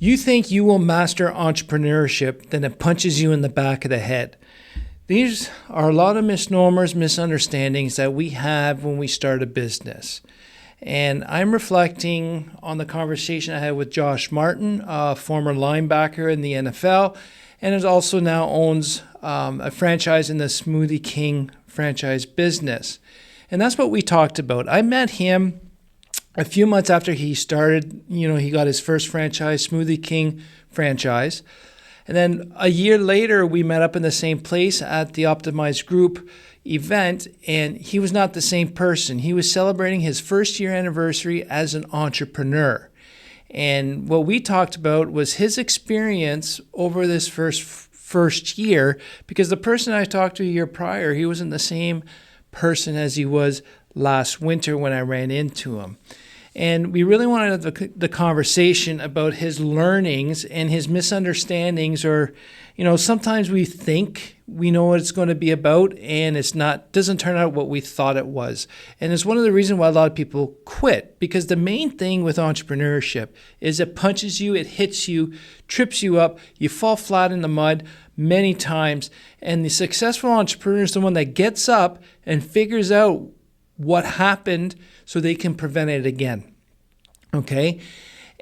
You think you will master entrepreneurship, then it punches you in the back of the head. These are a lot of misnomers, misunderstandings that we have when we start a business. And I'm reflecting on the conversation I had with Josh Martin, a former linebacker in the NFL, and is also now owns a franchise in the Smoothie King franchise business. And that's what we talked about. I met him a few months after he started, he got his first franchise, Smoothie King franchise. And then a year later, we met up in the same place at the Optimized Group event, and he was not the same person. He was celebrating his first year anniversary as an entrepreneur. And what we talked about was his experience over this first year, because the person I talked to a year prior, he wasn't the same person as he was last winter when I ran into him. And we really wanted the conversation about his learnings and his misunderstandings, or, sometimes we think we know what it's going to be about and doesn't turn out what we thought it was. And it's one of the reasons why a lot of people quit, because the main thing with entrepreneurship is it punches you, it hits you, trips you up, you fall flat in the mud many times. And the successful entrepreneur is the one that gets up and figures out what happened so they can prevent it again. Okay?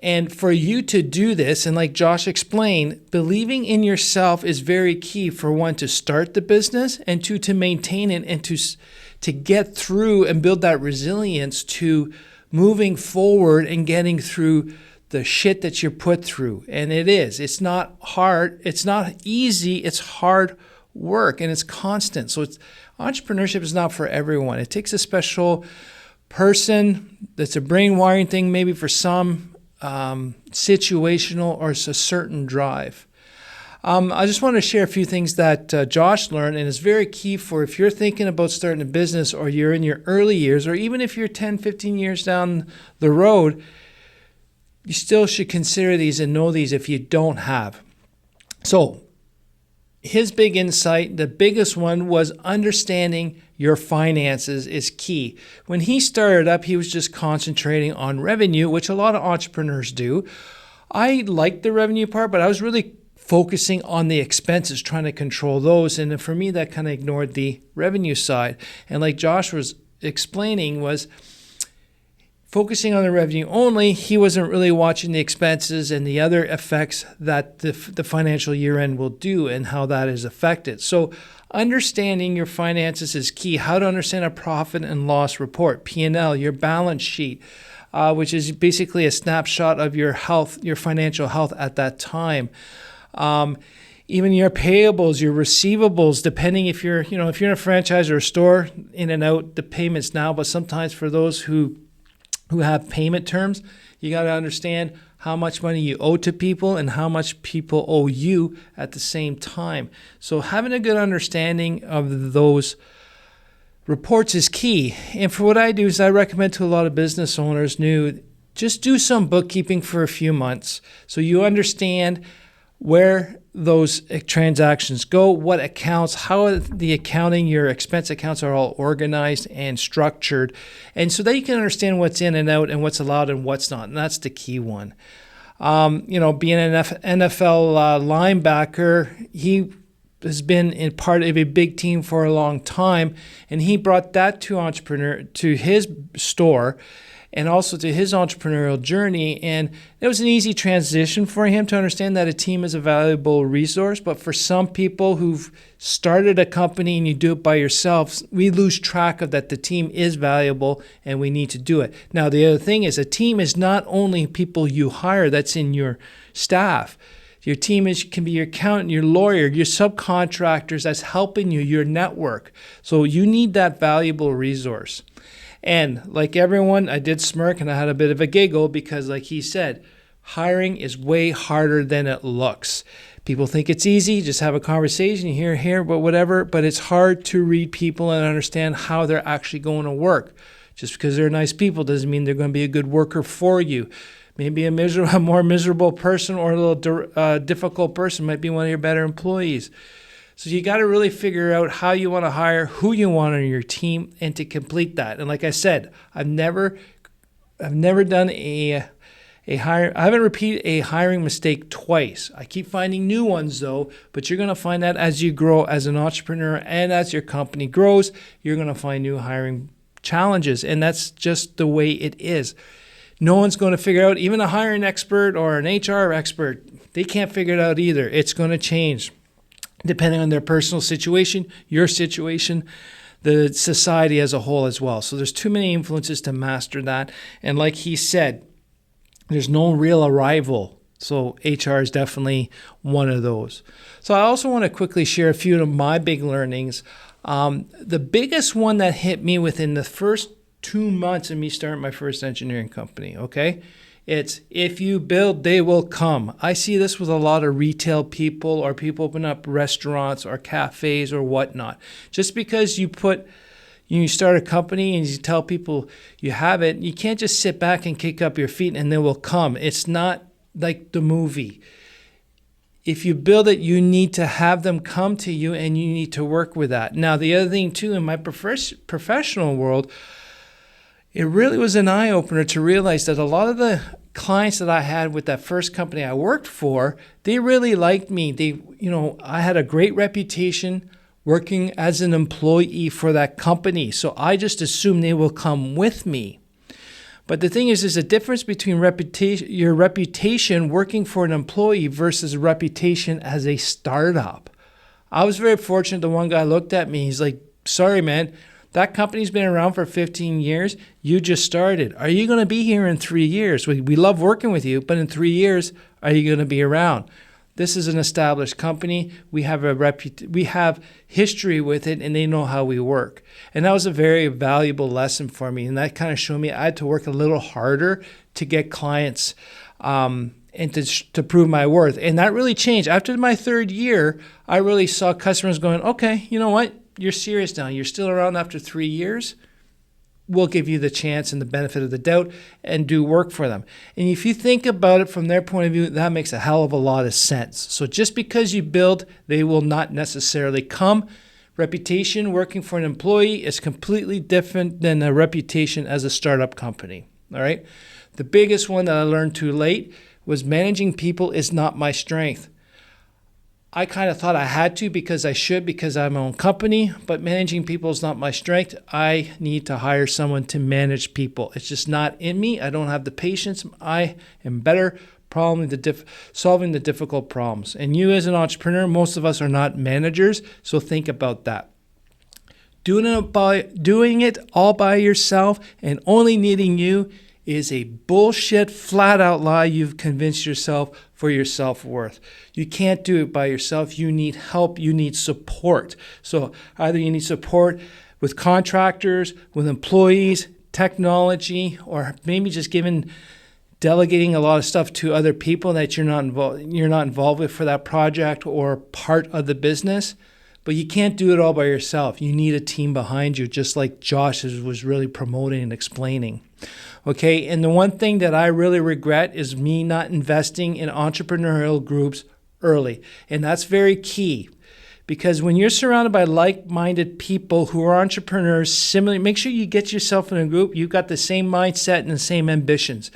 And for you to do this, and like Josh explained, believing in yourself is very key for one, to start the business, and two, to maintain it, and to get through and build that resilience to moving forward and getting through the shit that you're put through. And it's not hard, it's not easy, it's hard work, and it's constant. So entrepreneurship is not for everyone. It takes a special person. That's a brain wiring thing, maybe for some, situational, or it's a certain drive. I just want to share a few things that Josh learned, and it's very key for if you're thinking about starting a business, or you're in your early years, or even if you're 10, 15 years down the road, you still should consider these and know these if you don't have. So his big insight, the biggest one, was understanding your finances is key. When he started up, he was just concentrating on revenue, which a lot of entrepreneurs do. I liked the revenue part, but I was really focusing on the expenses, trying to control those. And for me, that kind of ignored the revenue side. And like Josh was explaining, was focusing on the revenue only, he wasn't really watching the expenses and the other effects that the financial year end will do and how that is affected. So understanding your finances is key. How to understand a profit and loss report, P&L, your balance sheet, which is basically a snapshot of your health, your financial health at that time. Even your payables, your receivables, depending if you're in a franchise or a store, in and out, the payments now, but sometimes for those who have payment terms, you got to understand how much money you owe to people and how much people owe you at the same time. So having a good understanding of those reports is key. And for what I do is I recommend to a lot of business owners just do some bookkeeping for a few months so you understand where those transactions go, what accounts, how the accounting, your expense accounts are all organized and structured, and so that you can understand what's in and out and what's allowed and what's not. And that's the key one. Being an NFL linebacker, he has been in part of a big team for a long time, and he brought that to his store and also to his entrepreneurial journey. And it was an easy transition for him to understand that a team is a valuable resource. But for some people who've started a company and you do it by yourself, we lose track of that the team is valuable and we need to do it. Now, the other thing is a team is not only people you hire that's in your staff. Your team can be your accountant, your lawyer, your subcontractors that's helping you, your network. So you need that valuable resource. And like everyone, I did smirk and I had a bit of a giggle because, like he said, hiring is way harder than it looks. People think it's easy, just have a conversation, you hear, but whatever. But it's hard to read people and understand how they're actually going to work. Just because they're nice people doesn't mean they're going to be a good worker for you. Maybe a more miserable person or a little difficult person might be one of your better employees. So you got to really figure out how you want to hire, who you want on your team, and to complete that. And like I said, I've never done I haven't repeated a hiring mistake twice. I keep finding new ones though, but you're going to find that as you grow as an entrepreneur and as your company grows, you're going to find new hiring challenges. And that's just the way it is. No one's going to figure out, even a hiring expert or an HR expert, they can't figure it out either. It's going to change depending on their personal situation, your situation, the society as a whole as well. So there's too many influences to master that. And like he said, there's no real arrival. So HR is definitely one of those. So I also want to quickly share a few of my big learnings. The biggest one that hit me within the first 2 months of me starting my first engineering company, okay? It's if you build, they will come. I see this with a lot of retail people or people open up restaurants or cafes or whatnot. Just because you start a company and you tell people you have it, you can't just sit back and kick up your feet and they will come. It's not like the movie. If you build it, you need to have them come to you and you need to work with that. Now, the other thing too, in my professional world, it really was an eye-opener to realize that a lot of the clients that I had with that first company I worked for, they really liked me. I had a great reputation working as an employee for that company. So I just assumed they will come with me. But the thing is, there's a difference between your reputation working for an employee versus reputation as a startup. I was very fortunate. The one guy looked at me. He's like, sorry, man. That company's been around for 15 years. You just started. Are you going to be here in 3 years? We love working with you, but in 3 years, are you going to be around? This is an established company. We have history with it, and they know how we work. And that was a very valuable lesson for me. And that kind of showed me I had to work a little harder to get clients and to prove my worth. And that really changed. After my 3rd year, I really saw customers going, okay, you know what? You're serious now. You're still around after 3 years. We'll give you the chance and the benefit of the doubt and do work for them. And if you think about it from their point of view, that makes a hell of a lot of sense. So just because you build, they will not necessarily come. Reputation working for an employee is completely different than a reputation as a startup company. All right. The biggest one that I learned too late was managing people is not my strength. I kind of thought I had to because I'm my own company, but managing people is not my strength. I need to hire someone to manage people. It's just not in me. I don't have the patience. I am better solving the difficult problems. And you as an entrepreneur, most of us are not managers, so think about that. Doing it all by yourself and only needing you is a bullshit, flat out lie you've convinced yourself for your self-worth. You can't do it by yourself. You need help. You need support. So either you need support with contractors, with employees, technology, or maybe just delegating a lot of stuff to other people that you're not involved with for that project or part of the business. But you can't do it all by yourself. You need a team behind you, just like Josh was really promoting and explaining. Okay, and the one thing that I really regret is me not investing in entrepreneurial groups early. And that's very key because when you're surrounded by like-minded people who are entrepreneurs, similarly, make sure you get yourself in a group. You've got the same mindset and the same ambitions.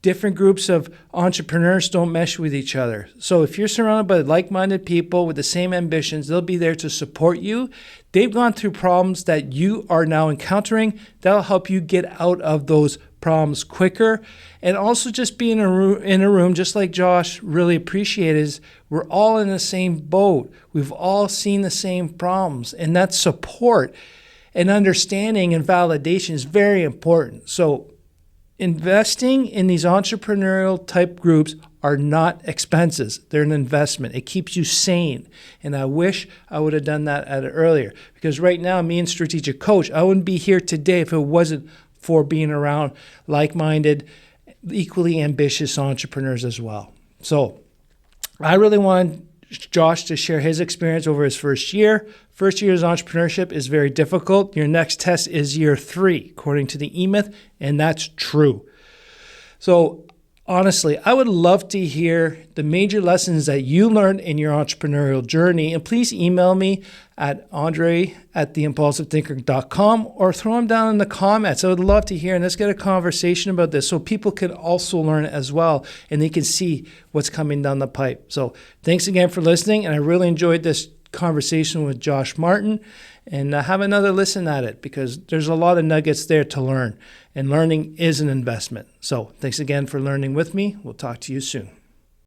Different groups of entrepreneurs don't mesh with each other. So if you're surrounded by like-minded people with the same ambitions, they'll be there to support you. They've gone through problems that you are now encountering. That'll help you get out of those problems quicker. And also just be in a room, just like Josh really appreciated, is we're all in the same boat. We've all seen the same problems. And that support and understanding and validation is very important. So investing in these entrepreneurial type groups are not expenses. They're an investment. It keeps you sane. And I wish I would have done that earlier. Because right now, me and Strategic Coach, I wouldn't be here today if it wasn't for being around like-minded, equally ambitious entrepreneurs as well. So I really want Josh to share his experience over his first year. First year's entrepreneurship is very difficult. Your next test is year 3, according to the E-Myth, and that's true. So Honestly, I would love to hear the major lessons that you learned in your entrepreneurial journey. And please email me at André@theimpulsivethinker.com or throw them down in the comments. I would love to hear, and let's get a conversation about this so people can also learn as well and they can see what's coming down the pipe. So thanks again for listening. And I really enjoyed this conversation with Josh Martin, and have another listen at it because there's a lot of nuggets there to learn, and learning is an investment. So thanks again for learning with me. We'll talk to you soon.